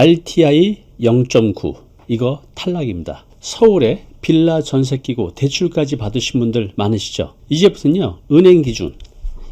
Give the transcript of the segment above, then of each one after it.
RTI 0.9 이거 탈락입니다. 서울에 빌라 전세 끼고 대출까지 받으신 분들 많으시죠? 이제부터는요, 은행 기준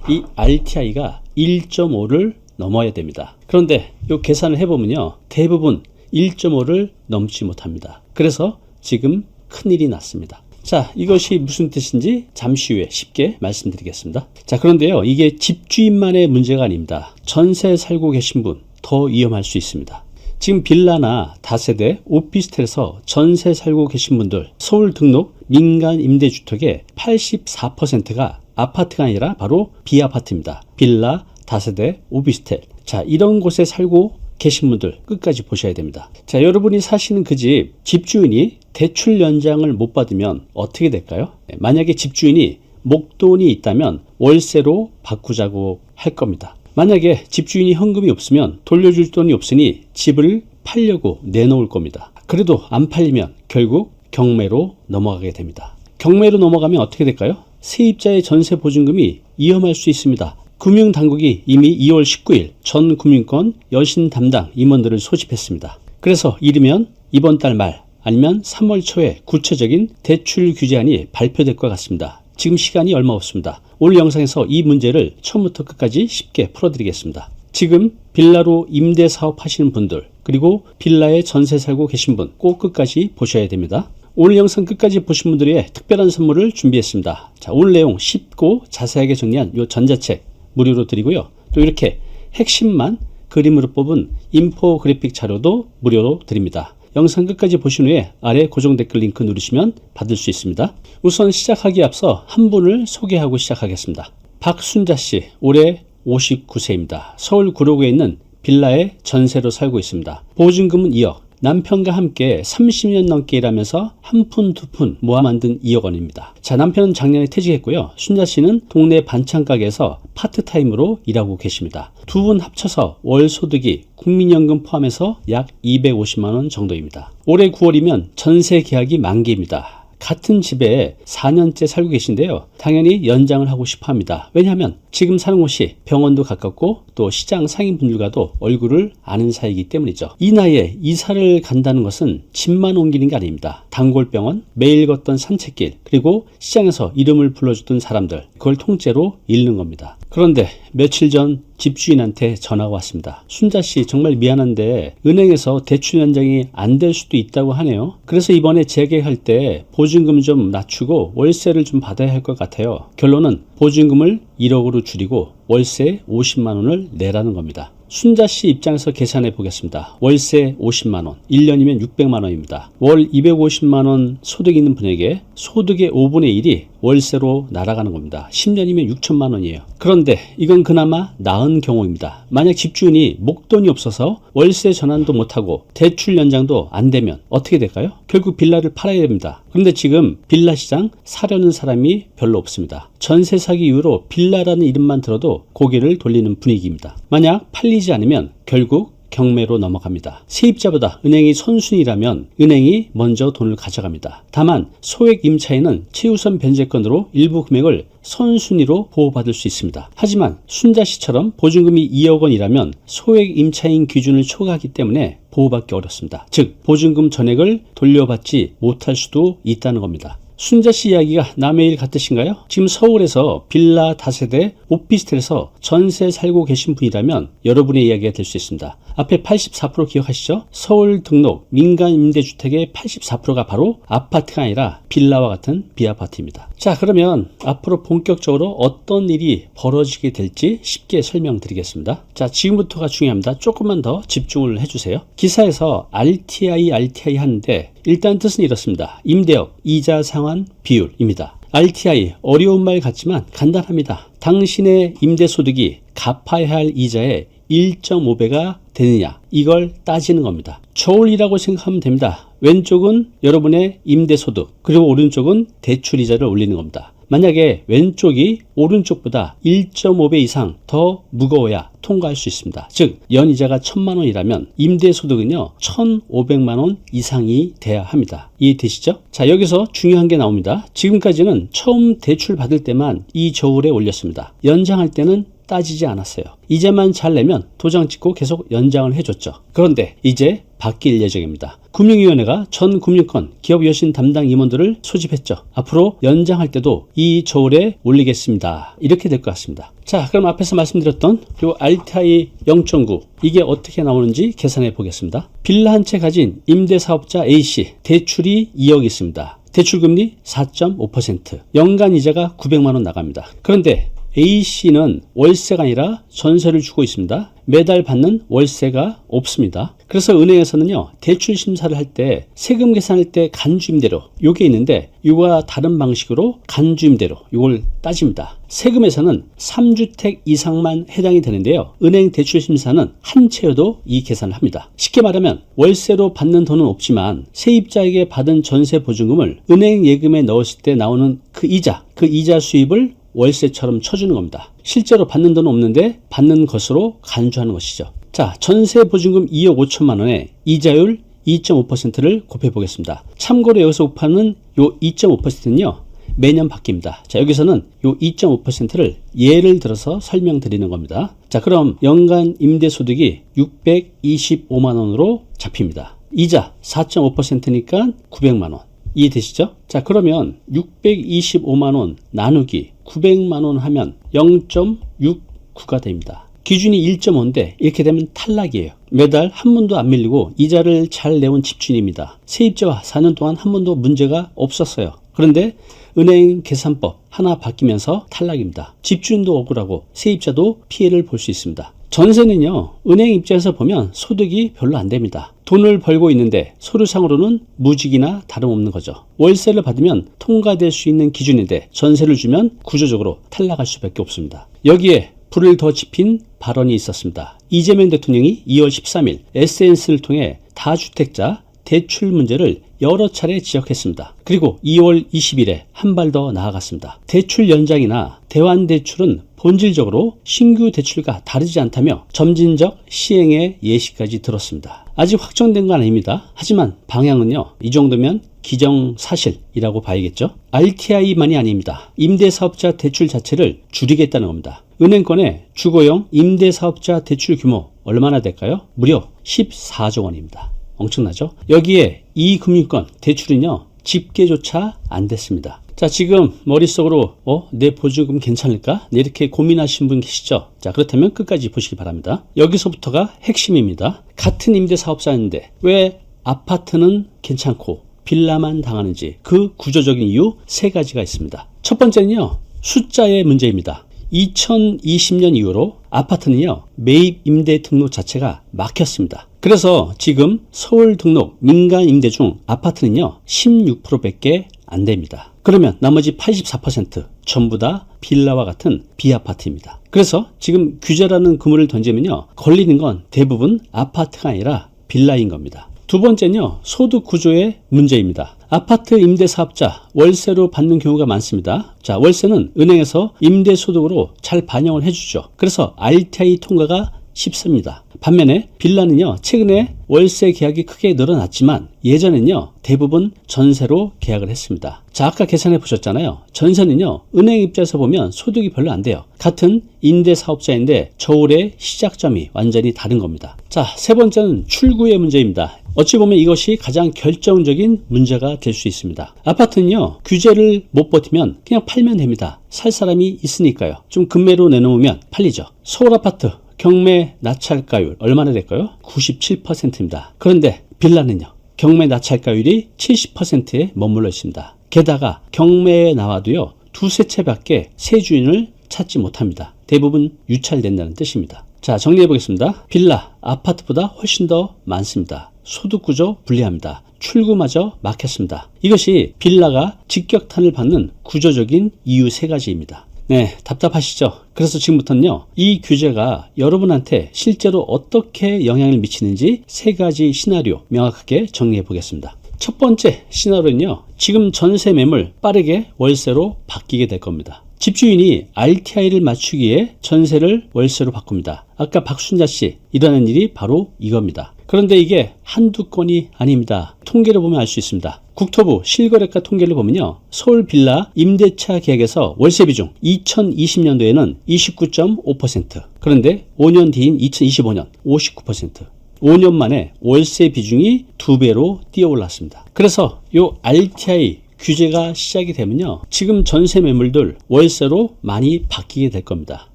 이 RTI가 1.5를 넘어야 됩니다. 그런데 이 계산을 해보면요, 대부분 1.5를 넘지 못합니다. 그래서 지금 큰일이 났습니다. 자, 이것이 무슨 뜻인지 잠시 후에 쉽게 말씀드리겠습니다. 자, 그런데요, 이게 집주인만의 문제가 아닙니다. 전세 살고 계신 분 더 위험할 수 있습니다. 지금 빌라나 다세대, 오피스텔에서 전세 살고 계신 분들, 서울 등록 민간 임대주택의 84%가 아파트가 아니라 바로 비아파트입니다. 빌라, 다세대, 오피스텔. 자, 이런 곳에 살고 계신 분들 끝까지 보셔야 됩니다. 자, 여러분이 사시는 그 집, 집주인이 대출 연장을 못 받으면 어떻게 될까요? 만약에 집주인이 목돈이 있다면 월세로 바꾸자고 할 겁니다. 만약에 집주인이 현금이 없으면 돌려줄 돈이 없으니 집을 팔려고 내놓을 겁니다. 그래도 안 팔리면 결국 경매로 넘어가게 됩니다. 경매로 넘어가면 어떻게 될까요? 세입자의 전세 보증금이 위험할 수 있습니다. 금융당국이 이미 2월 19일 전 금융권 여신 담당 임원들을 소집했습니다. 그래서 이르면 이번 달 말 아니면 3월 초에 구체적인 대출 규제안이 발표될 것 같습니다. 지금 시간이 얼마 없습니다. 오늘 영상에서 이 문제를 처음부터 끝까지 쉽게 풀어드리겠습니다. 지금 빌라로 임대 사업 하시는 분들, 그리고 빌라에 전세 살고 계신 분 꼭 끝까지 보셔야 됩니다. 오늘 영상 끝까지 보신 분들의 위해 특별한 선물을 준비했습니다. 자, 오늘 내용 쉽고 자세하게 정리한 이 전자책 무료로 드리고요. 또 이렇게 핵심만 그림으로 뽑은 인포그래픽 자료도 무료로 드립니다. 영상 끝까지 보신 후에 아래 고정 댓글 링크 누르시면 받을 수 있습니다. 우선 시작하기에 앞서 한 분을 소개하고 시작하겠습니다. 박순자 씨, 올해 59세입니다. 서울 구로구에 있는 빌라에 전세로 살고 있습니다. 보증금은 2억. 남편과 함께 30년 넘게 일하면서 한 푼 두 푼 모아 만든 2억 원입니다. 자, 남편은 작년에 퇴직했고요. 순자 씨는 동네 반찬 가게에서 파트타임으로 일하고 계십니다. 두 분 합쳐서 월 소득이 국민연금 포함해서 약 250만 원 정도입니다. 올해 9월이면 전세 계약이 만기입니다. 같은 집에 4년째 살고 계신데요. 당연히 연장을 하고 싶어 합니다. 왜냐하면 지금 사는 곳이 병원도 가깝고 또 시장 상인분들과도 얼굴을 아는 사이이기 때문이죠. 이 나이에 이사를 간다는 것은 집만 옮기는 게 아닙니다. 단골병원, 매일 걷던 산책길, 그리고 시장에서 이름을 불러주던 사람들, 그걸 통째로 잃는 겁니다. 그런데 며칠 전 집주인한테 전화가 왔습니다. 순자씨, 정말 미안한데 은행에서 대출 연장이 안 될 수도 있다고 하네요. 그래서 이번에 재계획할 때 보증금 좀 낮추고 월세를 좀 받아야 할 것 같아요. 결론은 보증금을 1억으로 줄이고 월세 50만 원을 내라는 겁니다. 순자 씨 입장에서 계산해 보겠습니다. 월세 50만 원, 1년이면 600만 원입니다. 월 250만 원 소득 있는 분에게 소득의 5분의 1이 월세로 날아가는 겁니다. 10년이면 6천만 원이에요. 그런데 이건 그나마 나은 경우입니다. 만약 집주인이 목돈이 없어서 월세 전환도 못하고 대출 연장도 안 되면 어떻게 될까요? 결국 빌라를 팔아야 됩니다. 그런데 지금 빌라 시장 사려는 사람이 별로 없습니다. 전세 사기 이후로 빌라라는 이름만 들어도 고개를 돌리는 분위기입니다. 만약 팔리지 않으면 결국 경매로 넘어갑니다. 세입자보다 은행이 선순위라면 은행이 먼저 돈을 가져갑니다. 다만 소액 임차인은 최우선 변제권으로 일부 금액을 선순위로 보호받을 수 있습니다. 하지만 순자 씨처럼 보증금이 2억 원이라면 소액 임차인 기준을 초과하기 때문에 보호받기 어렵습니다. 즉 보증금 전액을 돌려받지 못할 수도 있다는 겁니다. 순자 씨 이야기가 남의 일 같으신가요? 지금 서울에서 빌라 다세대 오피스텔에서 전세 살고 계신 분이라면 여러분의 이야기가 될 수 있습니다. 앞에 84% 기억하시죠? 서울 등록 민간 임대주택의 84%가 바로 아파트가 아니라 빌라와 같은 비아파트입니다. 자, 그러면 앞으로 본격적으로 어떤 일이 벌어지게 될지 쉽게 설명드리겠습니다. 자, 지금부터가 중요합니다. 조금만 더 집중을 해주세요. 기사에서 RTI 하는데 일단 뜻은 이렇습니다. 임대업, 이자 상환 비율입니다. RTI, 어려운 말 같지만 간단합니다. 당신의 임대소득이 갚아야 할 이자의 1.5배가 되느냐, 이걸 따지는 겁니다. 저울이라고 생각하면 됩니다. 왼쪽은 여러분의 임대소득, 그리고 오른쪽은 대출이자를 올리는 겁니다. 만약에 왼쪽이 오른쪽보다 1.5배 이상 더 무거워야 통과할 수 있습니다. 즉 연이자가 1,000만 원이라면 임대소득은요 1,500만 원 이상이 돼야 합니다. 이해되시죠? 자, 여기서 중요한 게 나옵니다. 지금까지는 처음 대출 받을 때만 이 저울에 올렸습니다. 연장할 때는 따지지 않았어요. 이자만 잘 내면 도장 찍고 계속 연장을 해줬죠. 그런데 이제 바뀔 예정입니다. 금융위원회가 전 금융권 기업 여신 담당 임원들을 소집했죠. 앞으로 연장할 때도 이 저울에 올리겠습니다. 이렇게 될 것 같습니다. 자, 그럼 앞에서 말씀드렸던 요 RTI 0.9 이게 어떻게 나오는지 계산해 보겠습니다. 빌라 한 채 가진 임대사업자 A씨 대출이 2억 있습니다. 대출금리 4.5%, 연간 이자가 900만 원 나갑니다. 그런데 A씨는 월세가 아니라 전세를 주고 있습니다. 매달 받는 월세가 없습니다. 그래서 은행에서는요, 대출 심사를 할 때 세금 계산할 때 간주임대료 요게 있는데 이거와 다른 방식으로 간주임대료 요걸 따집니다. 세금에서는 3주택 이상만 해당이 되는데요. 은행 대출 심사는 한 채여도 이 계산을 합니다. 쉽게 말하면 월세로 받는 돈은 없지만 세입자에게 받은 전세 보증금을 은행 예금에 넣었을 때 나오는 그 이자 수입을 월세처럼 쳐주는 겁니다. 실제로 받는 돈은 없는데 받는 것으로 간주하는 것이죠. 자, 전세 보증금 2억 5천만 원에 이자율 2.5%를 곱해 보겠습니다. 참고로 여기서 곱하는 요 2.5%는요. 매년 바뀝니다. 자, 여기서는 요 2.5%를 예를 들어서 설명드리는 겁니다. 자, 그럼 연간 임대소득이 625만 원으로 잡힙니다. 이자 4.5%니까 900만 원. 이해되시죠? 자, 그러면 625만 원 나누기 900만 원 하면 0.69가 됩니다. 기준이 1.5인데 이렇게 되면 탈락이에요. 매달 한 번도 안 밀리고 이자를 잘 내온 집주인입니다. 세입자와 4년 동안 한 번도 문제가 없었어요. 그런데 은행 계산법 하나 바뀌면서 탈락입니다. 집주인도 억울하고 세입자도 피해를 볼 수 있습니다. 전세는요, 은행 입장에서 보면 소득이 별로 안 됩니다. 돈을 벌고 있는데 서류상으로는 무직이나 다름없는 거죠. 월세를 받으면 통과될 수 있는 기준인데 전세를 주면 구조적으로 탈락할 수밖에 없습니다. 여기에 불을 더 지핀 발언이 있었습니다. 이재명 대통령이 2월 13일 SNS를 통해 다주택자 대출 문제를 여러 차례 지적했습니다. 그리고 2월 20일에 한 발 더 나아갔습니다. 대출 연장이나 대환대출은 본질적으로 신규 대출과 다르지 않다며 점진적 시행의 예시까지 들었습니다. 아직 확정된 건 아닙니다. 하지만 방향은요, 이 정도면 기정사실이라고 봐야겠죠. RTI만이 아닙니다. 임대사업자 대출 자체를 줄이겠다는 겁니다. 은행권의 주거용 임대사업자 대출 규모 얼마나 될까요? 무려 14조 원입니다. 엄청나죠? 여기에 이 금융권 대출은요, 집계조차 안 됐습니다. 자, 지금 머릿속으로 내 보증금 괜찮을까? 이렇게 고민하신 분 계시죠? 자, 그렇다면 끝까지 보시기 바랍니다. 여기서부터가 핵심입니다. 같은 임대사업자인데 왜 아파트는 괜찮고 빌라만 당하는지 그 구조적인 이유 세 가지가 있습니다. 첫 번째는요, 숫자의 문제입니다. 2020년 이후로 아파트는요, 매입 임대 등록 자체가 막혔습니다. 그래서 지금 서울 등록 민간 임대 중 아파트는요, 16%밖에 안 됩니다. 그러면 나머지 84% 전부 다 빌라와 같은 비아파트입니다. 그래서 지금 규제라는 그물을 던지면요, 걸리는 건 대부분 아파트가 아니라 빌라인 겁니다. 두 번째는요, 소득 구조의 문제입니다. 아파트 임대사업자 월세로 받는 경우가 많습니다. 자, 월세는 은행에서 임대소득으로 잘 반영을 해주죠. 그래서 RTI 통과가 쉽습니다. 반면에 빌라는요, 최근에 월세 계약이 크게 늘어났지만 예전엔요, 대부분 전세로 계약을 했습니다. 자, 아까 계산해 보셨잖아요. 전세는요, 은행 입장에서 보면 소득이 별로 안 돼요. 같은 임대사업자인데 저울의 시작점이 완전히 다른 겁니다. 자, 세 번째는 출구의 문제입니다. 어찌 보면 이것이 가장 결정적인 문제가 될 수 있습니다. 아파트는요, 규제를 못 버티면 그냥 팔면 됩니다. 살 사람이 있으니까요. 좀 금매로 내놓으면 팔리죠. 서울 아파트 경매 낙찰가율 얼마나 될까요? 97%입니다. 그런데 빌라는요, 경매 낙찰가율이 70%에 머물러 있습니다. 게다가 경매에 나와도요, 두세 채밖에 새 주인을 찾지 못합니다. 대부분 유찰된다는 뜻입니다. 자, 정리해 보겠습니다. 빌라, 아파트보다 훨씬 더 많습니다. 소득구조 불리합니다. 출구마저 막혔습니다. 이것이 빌라가 직격탄을 받는 구조적인 이유 세 가지입니다. 네, 답답하시죠? 그래서 지금부터는요, 이 규제가 여러분한테 실제로 어떻게 영향을 미치는지 세 가지 시나리오 명확하게 정리해 보겠습니다. 첫 번째 시나리오는요, 지금 전세 매물 빠르게 월세로 바뀌게 될 겁니다. 집주인이 RTI를 맞추기에 전세를 월세로 바꿉니다. 아까 박순자 씨 일어난 일이 바로 이겁니다. 그런데 이게 한두 건이 아닙니다. 통계를 보면 알 수 있습니다. 국토부 실거래가 통계를 보면요. 서울 빌라 임대차 계약에서 월세 비중 2020년도에는 29.5%. 그런데 5년 뒤인 2025년 59%. 5년 만에 월세 비중이 2배로 뛰어올랐습니다. 그래서 이 RTI 규제가 시작이 되면요. 지금 전세 매물들 월세로 많이 바뀌게 될 겁니다.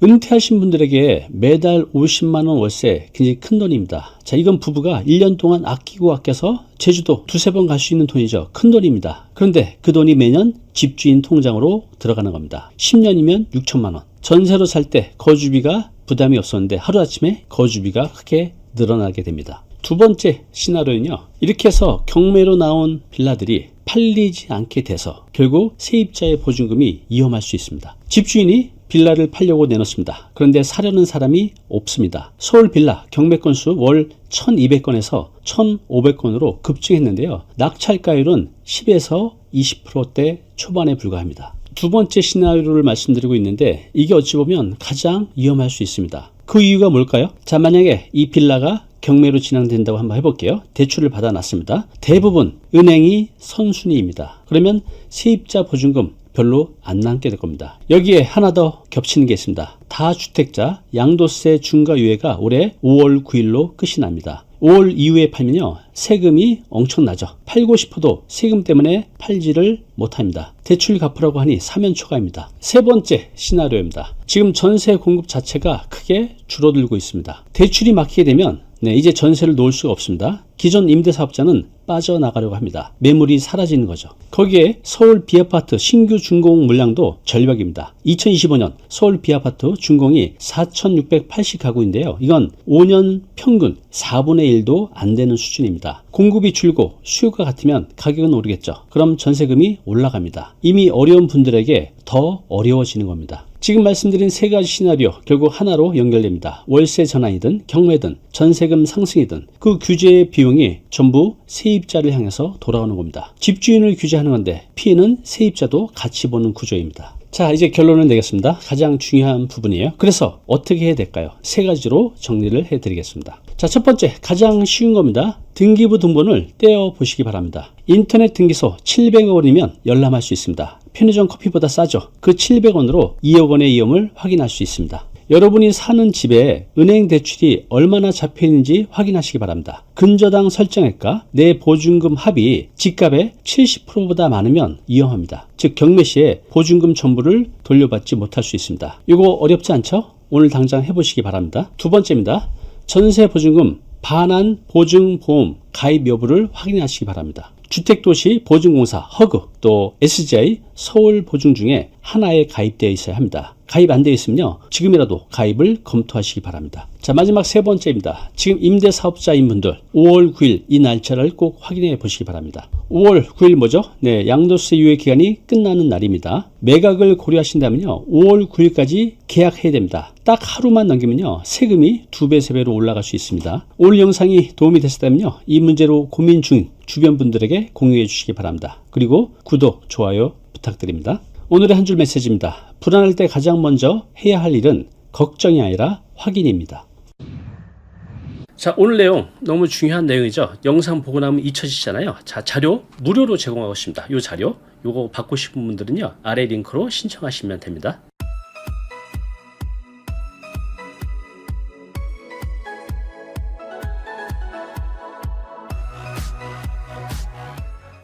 은퇴하신 분들에게 매달 50만 원 월세 굉장히 큰 돈입니다. 자, 이건 부부가 1년 동안 아끼고 아껴서 제주도 두세 번 갈 수 있는 돈이죠. 큰 돈입니다. 그런데 그 돈이 매년 집주인 통장으로 들어가는 겁니다. 10년이면 6천만 원. 전세로 살 때 거주비가 부담이 없었는데 하루아침에 거주비가 크게 늘어나게 됩니다. 두 번째 시나리오는요. 이렇게 해서 경매로 나온 빌라들이 팔리지 않게 돼서 결국 세입자의 보증금이 위험할 수 있습니다. 집주인이 빌라를 팔려고 내놓습니다. 그런데 사려는 사람이 없습니다. 서울 빌라 경매 건수 월 1200건에서 1500건으로 급증했는데요. 낙찰가율은 10에서 20%대 초반에 불과합니다. 두 번째 시나리오를 말씀드리고 있는데 이게 어찌 보면 가장 위험할 수 있습니다. 그 이유가 뭘까요? 자, 만약에 이 빌라가 경매로 진행된다고 한번 해볼게요. 대출을 받아놨습니다. 대부분 은행이 선순위입니다. 그러면 세입자 보증금 별로 안 남게 될 겁니다. 여기에 하나 더 겹치는 게 있습니다. 다주택자 양도세 중과유예가 올해 5월 9일로 끝이 납니다. 5월 이후에 팔면요. 세금이 엄청나죠. 팔고 싶어도 세금 때문에 팔지를 못합니다. 대출 갚으라고 하니 사면 초과입니다. 세 번째 시나리오입니다. 지금 전세 공급 자체가 크게 줄어들고 있습니다. 대출이 막히게 되면 이제 전세를 놓을 수가 없습니다. 기존 임대사업자는 빠져나가려고 합니다. 매물이 사라지는 거죠. 거기에 서울 B아파트 신규 준공 물량도 절벽입니다. 2025년 서울 B아파트 준공이 4,680가구인데요. 이건 5년 평균 4분의 1도 안 되는 수준입니다. 공급이 줄고 수요가 같으면 가격은 오르겠죠. 그럼 전세금이 올라갑니다. 이미 어려운 분들에게 더 어려워지는 겁니다. 지금 말씀드린 세 가지 시나리오 결국 하나로 연결됩니다. 월세 전환이든 경매든 전세금 상승이든 그 규제의 비용이 전부 세입자를 향해서 돌아오는 겁니다. 집주인을 규제하는 건데 피해는 세입자도 같이 보는 구조입니다. 자, 이제 결론을 내겠습니다. 가장 중요한 부분이에요. 그래서 어떻게 해야 될까요? 세 가지로 정리를 해드리겠습니다. 자, 첫 번째 가장 쉬운 겁니다. 등기부 등본을 떼어 보시기 바랍니다. 인터넷 등기소 700원이면 열람할 수 있습니다. 편의점 커피보다 싸죠. 그 700원으로 2억 원의 이용을 확인할 수 있습니다. 여러분이 사는 집에 은행 대출이 얼마나 잡혀 있는지 확인하시기 바랍니다. 근저당 설정액과 내 보증금 합이 집값의 70%보다 많으면 위험합니다. 즉 경매 시에 보증금 전부를 돌려받지 못할 수 있습니다. 이거 어렵지 않죠? 오늘 당장 해보시기 바랍니다. 두 번째입니다. 전세 보증금 반환 보증보험 가입 여부를 확인하시기 바랍니다. 주택도시 보증공사 허그 또 SGI 서울 보증 중에 하나에 가입되어 있어야 합니다. 가입 안 되어 있으면요. 지금이라도 가입을 검토하시기 바랍니다. 자, 마지막 세 번째입니다. 지금 임대사업자인 분들 5월 9일 이 날짜를 꼭 확인해 보시기 바랍니다. 5월 9일 뭐죠? 네, 양도세 유예 기간이 끝나는 날입니다. 매각을 고려하신다면요. 5월 9일까지 계약해야 됩니다. 딱 하루만 넘기면요. 세금이 2배, 3배로 올라갈 수 있습니다. 오늘 영상이 도움이 됐다면요. 이 문제로 고민 중인 주변 분들에게 공유해 주시기 바랍니다. 그리고 구독, 좋아요 부탁드립니다. 오늘의 한 줄 메시지입니다. 불안할 때 가장 먼저 해야 할 일은 걱정이 아니라 확인입니다. 자, 오늘 내용 너무 중요한 내용이죠. 영상 보고 나면 잊혀지잖아요. 자, 자료 무료로 제공하고 있습니다. 이 자료 요거 받고 싶은 분들은요. 아래 링크로 신청하시면 됩니다.